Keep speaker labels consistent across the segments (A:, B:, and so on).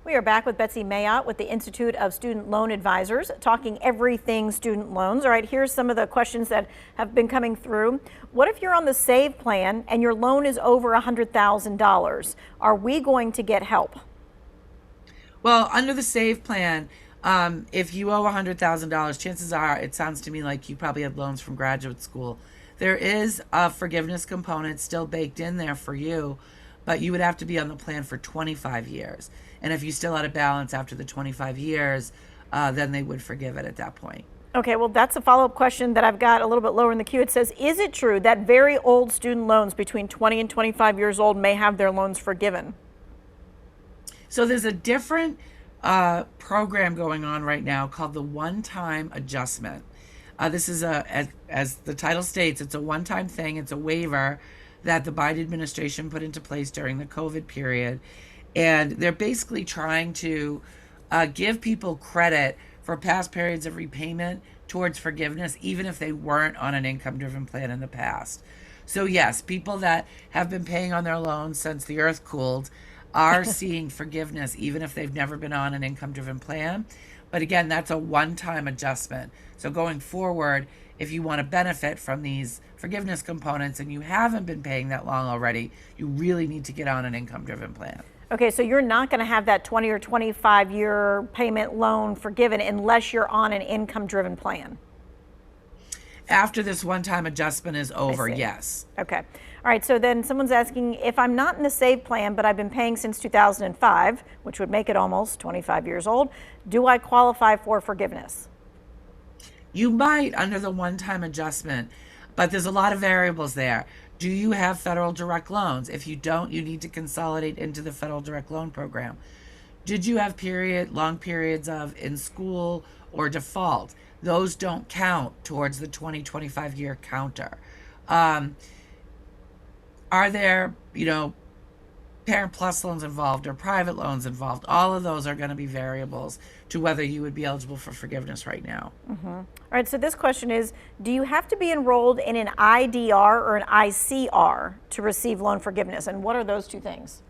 A: We are back with Betsy Mayotte with the Institute of Student Loan Advisors, talking everything student loans. All right, here's some of the questions that have been coming through. What if you're on the SAVE plan and your loan is over $100,000? Are we going to get help?
B: Well, under the SAVE plan, if you owe $100,000, chances are, it sounds to me like you probably had loans from graduate school. There is a forgiveness component still baked in there for you, but you would have to be on the plan for 25 years. And if you still had a balance after the 25 years, then they would forgive it at that point.
A: Okay, well, that's a follow-up question that I've got a little bit lower in the queue. It says, is it true that very old student loans between 20 and 25 years old may have their loans forgiven?
B: So there's a different program going on right now called the one-time adjustment. This is as the title states, it's a one-time thing. It's a waiver that the Biden administration put into place during the COVID period. And they're basically trying to give people credit for past periods of repayment towards forgiveness, even if they weren't on an income-driven plan in the past. So yes, people that have been paying on their loans since the earth cooled are seeing forgiveness, even if they've never been on an income-driven plan. But again, that's a one-time adjustment. So going forward, if you want to benefit from these forgiveness components and you haven't been paying that long already, you really need to get on an income-driven plan.
A: Okay, so you're not going to have that 20 or 25 year payment loan forgiven unless you're on an income-driven plan.
B: After this one-time adjustment is over, yes.
A: Okay. All right, so then someone's asking, if I'm not in the SAVE plan, but I've been paying since 2005, which would make it almost 25 years old, do I qualify for forgiveness?
B: You might under the one-time adjustment, but there's a lot of variables there. Do you have federal direct loans? If you don't, you need to consolidate into the federal direct loan program. Did you have long periods of in school or default? Those don't count towards the 20-25 year counter. Are there, Parent Plus loans involved or private loans involved? All of those are going to be variables to whether you would be eligible for forgiveness right now.
A: All right, so this question is, do you have to be enrolled in an IDR or an ICR to receive loan forgiveness? And what are those two things?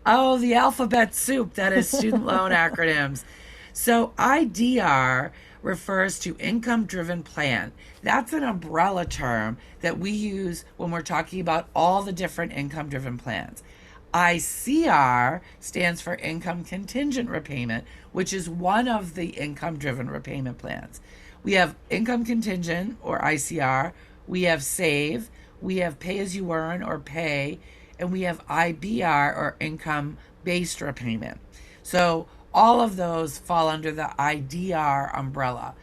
B: Oh, the alphabet soup that is student loan acronyms. So IDR refers to income-driven plan. That's an umbrella term that we use when we're talking about all the different income-driven plans. ICR stands for income contingent repayment, which is one of the income-driven repayment plans. We have income contingent, or ICR, we have SAVE, we have pay-as-you-earn, or PAY, and we have IBR, or income-based repayment. So all of those fall under the IDR umbrella.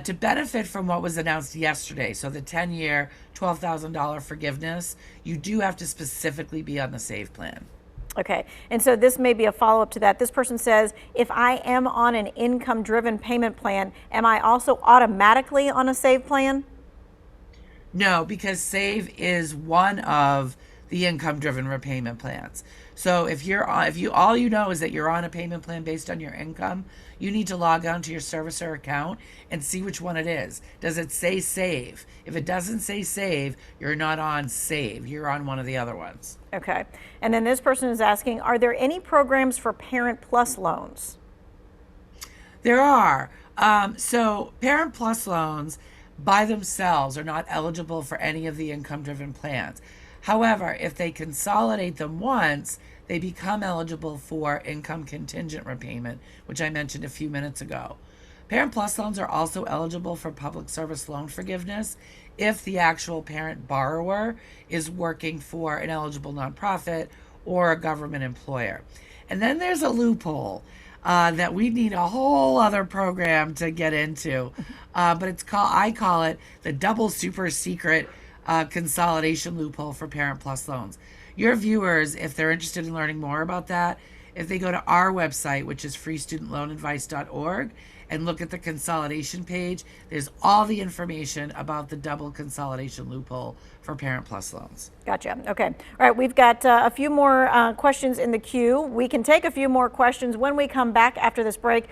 B: To benefit from what was announced yesterday, so the 10-year, $12,000 forgiveness, you do have to specifically be on the SAVE plan.
A: Okay, and so this may be a follow-up to that. This person says, if I am on an income-driven payment plan, am I also automatically on a SAVE plan?
B: No, because SAVE is one of the income-driven repayment plans. So if all you know is that you're on a payment plan based on your income, you need to log on to your servicer account and see which one it is. Does it say SAVE? If it doesn't say SAVE, you're not on SAVE. You're on one of the other ones.
A: Okay. And then this person is asking, are there any programs for Parent Plus loans?
B: There are. So Parent Plus loans by themselves are not eligible for any of the income-driven plans. However, if they consolidate them once, they become eligible for income contingent repayment, which I mentioned a few minutes ago. Parent Plus loans are also eligible for public service loan forgiveness if the actual parent borrower is working for an eligible nonprofit or a government employer. And then there's a loophole that we need a whole other program to get into, but I call it the double super secret consolidation loophole for Parent Plus loans. Your viewers, if they're interested in learning more about that, if they go to our website, which is freestudentloanadvice.org, and look at the consolidation page, there's all the information about the double consolidation loophole for Parent Plus loans.
A: Gotcha. Okay. All right. We've got a few more questions in the queue. We can take a few more questions when we come back after this break.